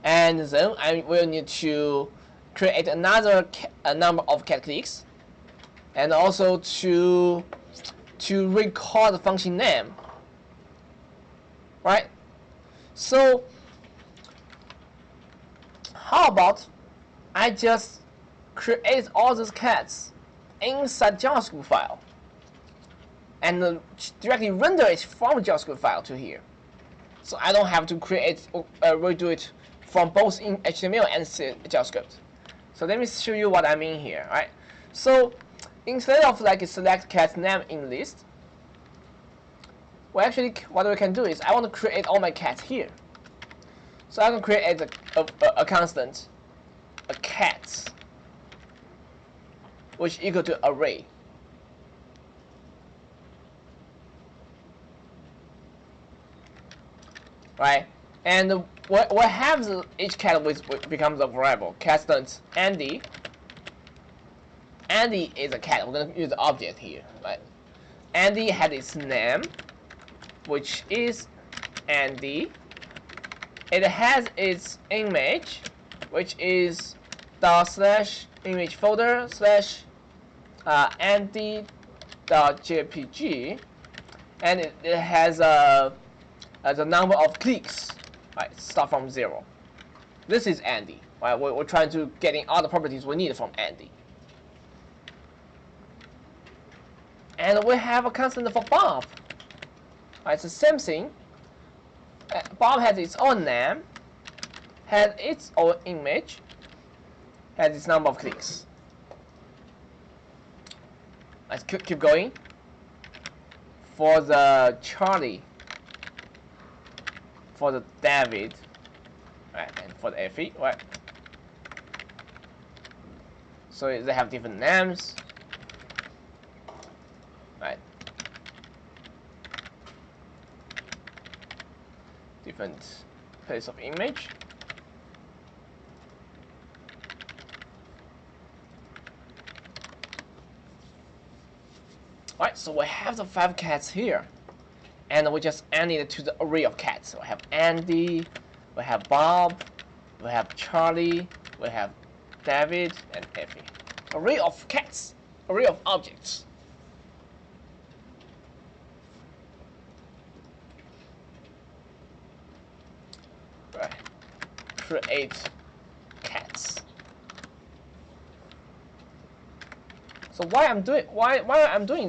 and then I will need to create another number of cat clicks, and also to recall the function name. Right? So how about I just create all these cats inside JavaScript file and directly render it from JavaScript file to here. So I don't have to create redo it from both in HTML and JavaScript. So let me show you what I mean here. Right? So instead of like select cat name in list, well, actually, what we can do is I want to create all my cats here. So I can create a constant, a cats, which equal to array. Right? And what happens each cat becomes a variable. Constant Andy. Andy is a cat. We're going to use the object here. Right? Andy had its name, which is Andy. It has its image, which is /image folder /andy.jpg, and it has the number of clicks. Right, start from 0. This is Andy. Right, we're trying to get in all the properties we need from Andy. And we have a constant for Bob. Right, it's the same thing. Bob has its own name, has its own image, has its number of clicks. Let's keep going. For the Charlie, for the David, right, and for the Effie, right. So they have different names, right. Different place of image. Alright, so we have the 5 cats here, and we just add it to the array of cats. So we have Andy, we have Bob, we have Charlie, we have David, and Effie. Array of cats, array of objects. Right. Create cats. So why I'm doing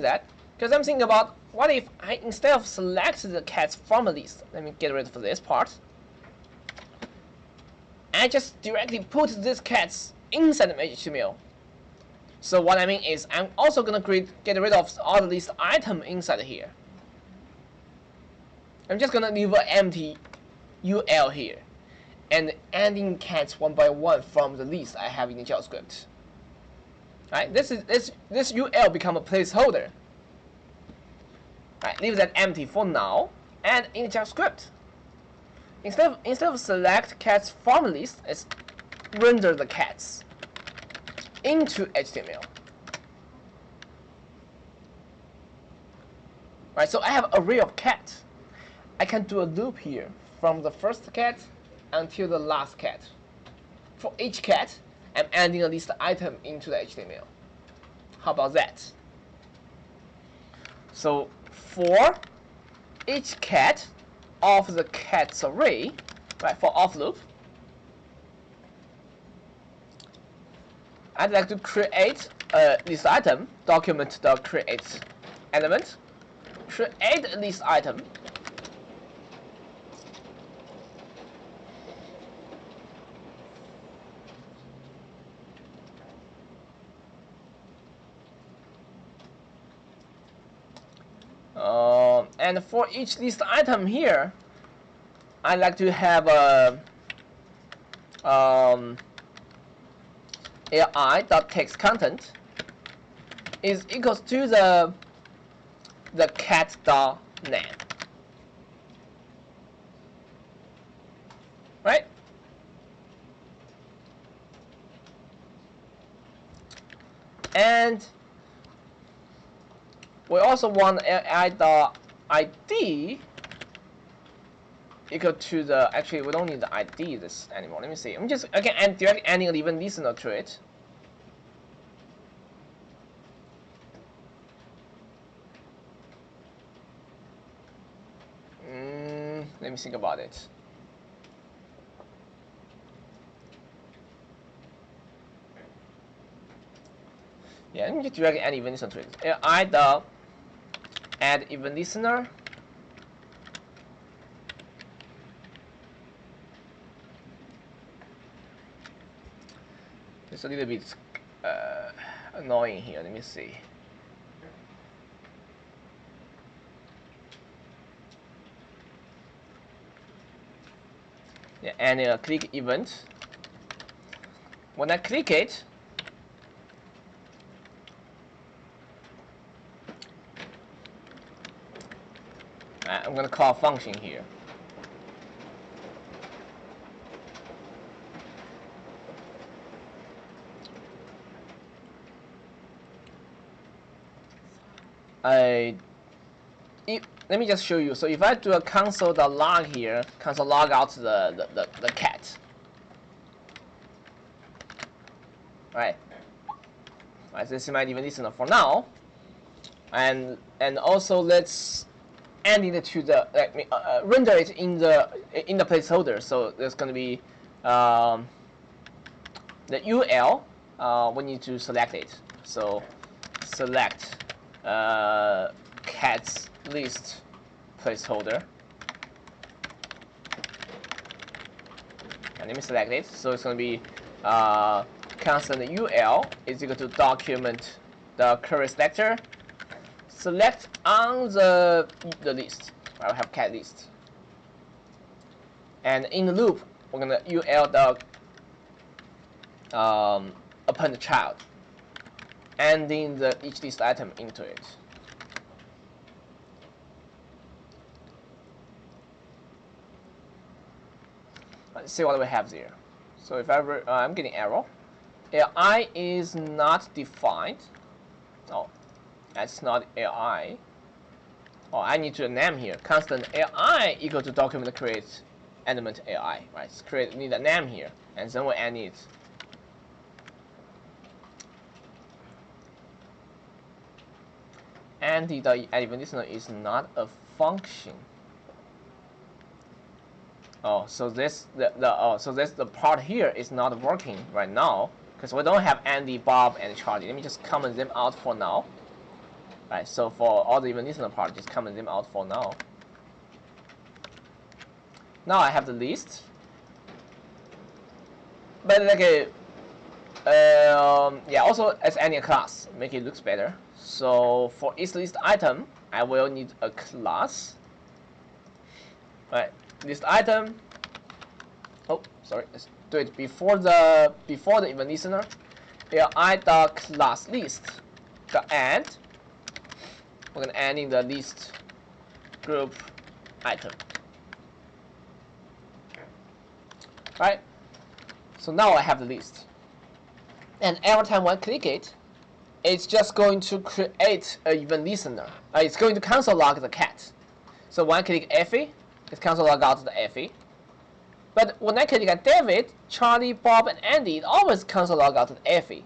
that? Because I'm thinking about what if I instead of select the cats from a list, let me get rid of this part. I just directly put these cats inside the HTML. So what I mean is I'm also gonna get rid of all the list item inside here. I'm just gonna leave an empty UL here, and adding cats one by one from the list I have in the JavaScript. Right? This UL become a placeholder. Right? Leave that empty for now, and in JavaScript, instead of select cats from list, it's render the cats into HTML. Right? So I have array of cats. I can do a loop here from the first cat until the last cat. for each cat, I'm adding a list item into the HTML. How about that? So for each cat of the cats array, right, for off loop, I'd like to create a list item, document.create element, create a list item, and for each list item here, I like to have a ai.textContent is equals to the cat.name, right? And we also want ai.id equal to the, actually we don't need the ID this anymore. Let me see. I'm just again directly adding an event listener to it. Let me think about it. Yeah, let me just directly add event listener to it. Add event listener. It's a little bit annoying here. Let me see. Yeah, and click event. When I click it, I'm going to call a function here. Let me just show you. So if I do a console.log here, console log out the cat. Right. This is my event listener for now. And also let's add it to the render it in the placeholder. So there's going to be the UL. We need to select it. So select cats list placeholder. And let me select it. So it's going to be constant UL is equal to document the query selector. Select on the list. I will have cat list. And in the loop, we're gonna UL the append child, adding each list item into it. Let's see what we have there. So if I'm getting error. AI is not defined. Oh, that's not AI. Oh, I need to name here. Constant AI equal to document create element AI. Right? So need a name here, and then we add it. And the event listener is not a function. Oh, so the part here is not working right now because we don't have Andy, Bob, and Charlie. Let me just comment them out for now. Right, so for all the event listener part, just comment them out for now. Now I have the list, but yeah, also as any class, make it looks better. So for each list item, I will need a class. Right, list item. Oh, sorry. Let's do it before the event listener. Here I.class list. Add. We're gonna add in the list group item. Right. So now I have the list. And every time I click it, it's just going to create an event listener. It's going to console log the cat. So when I click FE, it's console log out the FE. But when I click at David, Charlie, Bob, and Andy, it always console log out to Effie.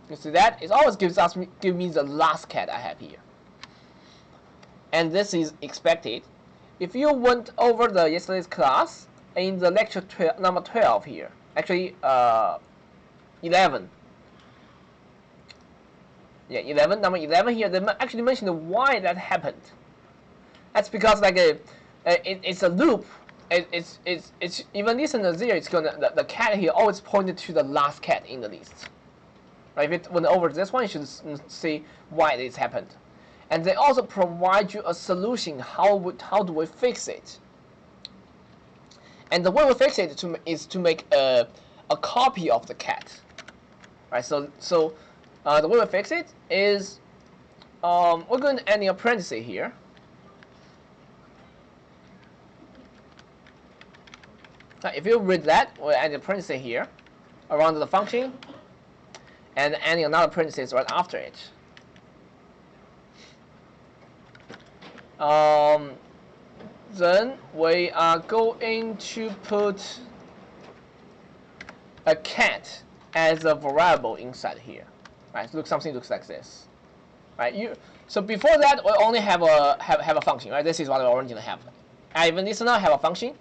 You see that? It always give me the last cat I have here. And this is expected. If you went over the yesterday's class in the lecture number 12 here, actually 11. Yeah, 11, number 11 here, they actually mentioned why that happened. That's because like it's a loop. It's even listener 0, it's gonna the cat here always pointed to the last cat in the list. Right? If it went over this one, you should see why this happened. And they also provide you a solution. How do we fix it? And the way we fix it is to make a copy of the cat. Right? So the way we fix it is we're going to add a parenthesis here. Now, if you read that, we'll add a parenthesis here around the function, and adding another parenthesis right after it. Then we are going to put a cat as a variable inside here. Right, something looks like this. Right, so before that we only have a function. Right, this is what we originally have. Even listener have a function,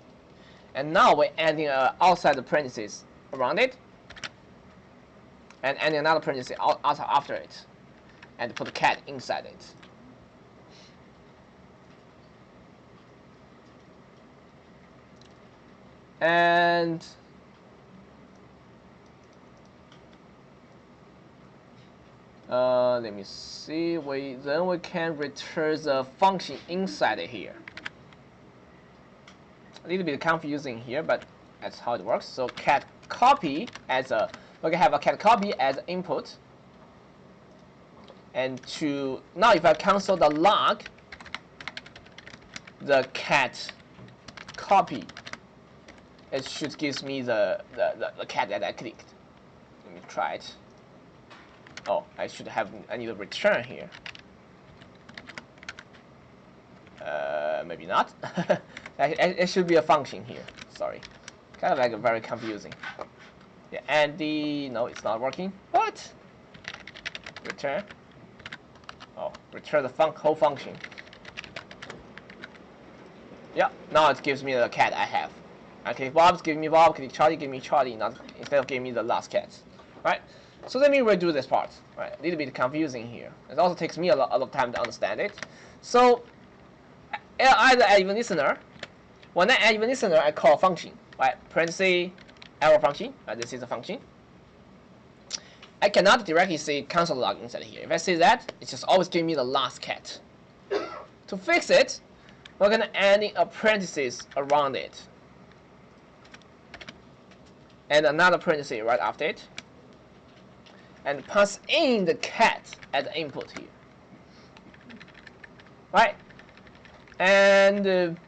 and now we're adding outside the parentheses around it, and adding another parenthesis after it, and put the cat inside it. And let me see. Then we can return the function inside here. A little bit confusing here, but that's how it works. So cat copy we can have a cat copy as input. And now if I cancel the log, the cat copy, it should give me the cat that I clicked. Let me try it. Oh, I need a return here. Maybe not. It should be a function here. Sorry, kind of like very confusing. Yeah, and no, it's not working. What? Return. Oh, return the whole function. Yeah, now it gives me the cat I have. I click Bob, give me Bob. Click Charlie, give me Charlie. Instead of giving me the last cat. Right. So let me redo this part. Right, a little bit confusing here. It also takes me a lot of time to understand it. So either add even listener. When I add even listener, I call a function. Right, parenthesis arrow function. Right, this is a function. I cannot directly say console log inside here. If I say that, it's just always giving me the last cat. To fix it, we're gonna add a parenthesis around it, and another parenthesis right after it, and pass in the cat as the input here. Right? And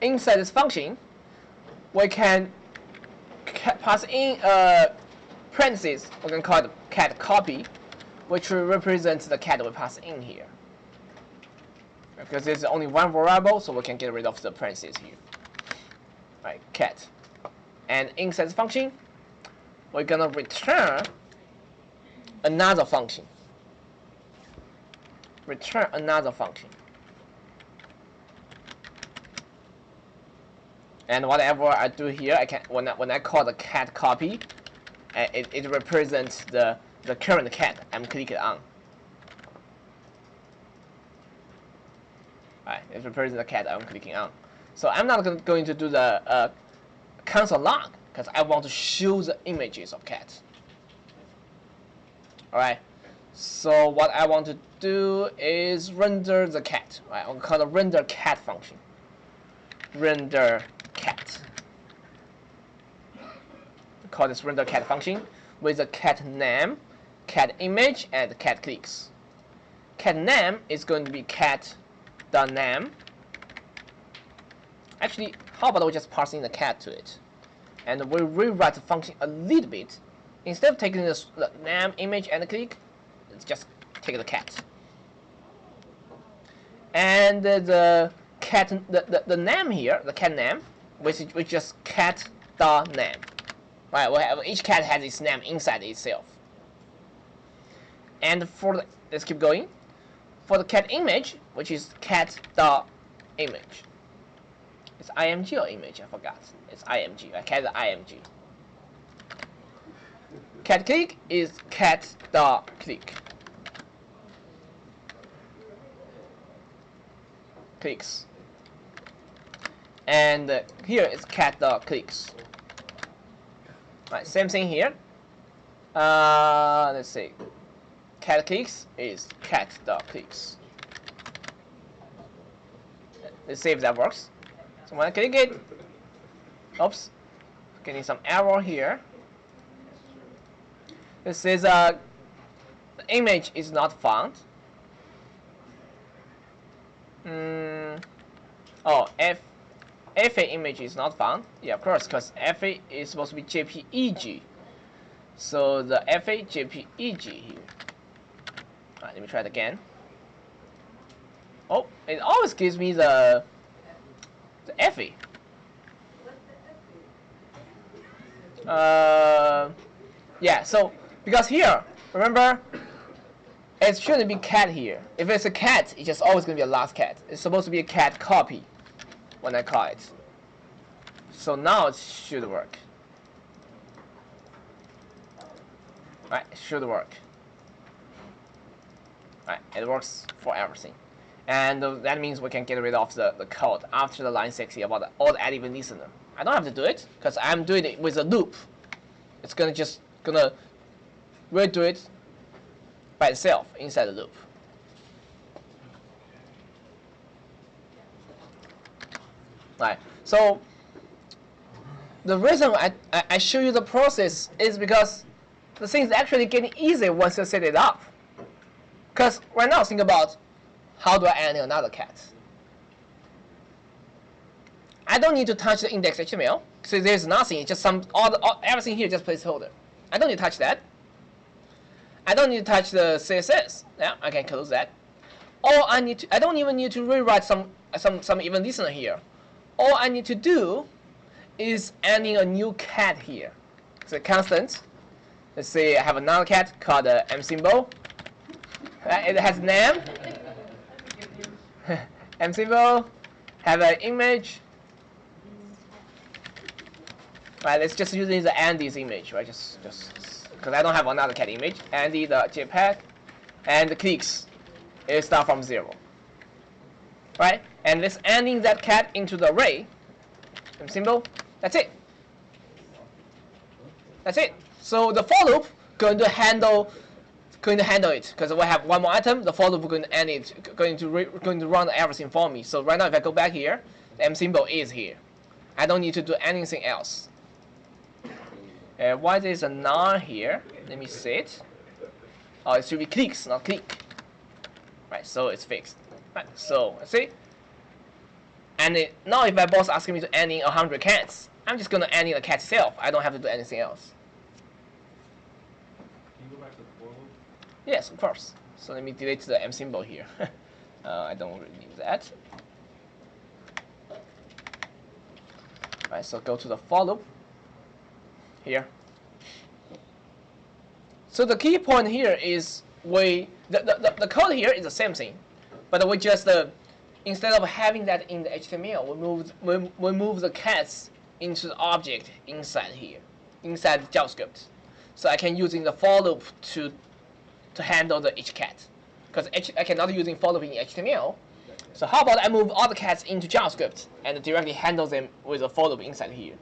inside this function, we can pass in a parenthesis. We can call it cat copy, which represents the cat we pass in here. Because there's only one variable, so we can get rid of the parentheses here. Right, cat. And inside this function, we're gonna return another function. Return another function. And whatever I do here, I can when I call the cat copy, it represents the current cat I'm clicking on. Right, it represents the cat I'm clicking on. So I'm not going to do the console log because I want to show the images of cats. Alright, so what I want to do is render the cat. Right, I'll call the render cat function. Render cat. Call this render cat function with the cat name, cat image, and cat clicks. Cat name is going to be cat.name. Actually, how about we just pass in the cat to it, and we rewrite the function a little bit. Instead of taking the name, image, and click, let's just take the cat. And the cat the name here, the cat name, which just cat the name. Right, we have each cat has its name inside itself. And for the, let's keep going. For the cat image, which is cat the image. It's img or image? I forgot. It's img. I cat the img. Cat click is cat the click. Clicks. And here is cat the clicks. Right, same thing here. Let's see. Cat clicks is cat the clicks. Let's see if that works. So when I click it, oops, getting some error here. It says the image is not found. Oh, FA image is not found. Yeah, of course, because FA is supposed to be JPEG. So the FA JPEG here. Alright, let me try it again. Oh, it always gives me the FA. Yeah, so because here, remember, it shouldn't be cat here. If it's a cat, it's just always gonna be a last cat. It's supposed to be a cat copy when I call it. So now it should work. Right, it should work. Right, it works for everything. And that means we can get rid of the code after the line 60 about the odd add even listener. I don't have to do it because I'm doing it with a loop. It's gonna redo it by itself inside the loop. Right. So the reason I show you the process is because the thing is actually getting easier once you set it up. Because right now think about how do I add another cat. I don't need to touch the index HTML. So there's nothing. It's just everything here just placeholder. I don't need to touch that. I don't need to touch the CSS. Yeah, I can close that. I don't even need to rewrite some even listener here. All I need to do is adding a new cat here. It's a constant. Let's say I have another cat called M symbol. It has a name. M symbol. Have an image. Right, let's just use the Andy's image, right? Just because I don't have another cat image. Andy the JPEG, and the clicks, it start from 0. Right, and let's adding that cat into the array. Symbol. That's it. That's it. So the for loop going to handle it because we have one more item. The for loop going to end it, going to run everything for me. So right now, if I go back here, the M symbol is here. I don't need to do anything else. Why there's a none here? Let me see it. Oh, it should be clicks, not click. Right, so it's fixed. Right, so let's see. And now if my boss asking me to add in 100 cats, I'm just gonna add in the cat itself. I don't have to do anything else. Can you go back to the for loop? Yes, of course. So let me delete the M symbol here. I don't really need that. Right, so go to the for loop. Here. So the key point here is the code here is the same thing, but we just instead of having that in the HTML, we move the cats into the object inside here, inside JavaScript. So I can using the for loop to handle the each cat, because I cannot using for loop in HTML. So how about I move all the cats into JavaScript and directly handle them with a for loop inside here.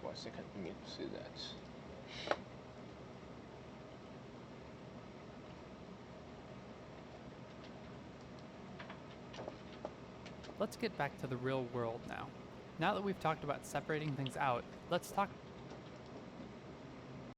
One second, let me see that. Let's get back to the real world now. Now that we've talked about separating things out, let's talk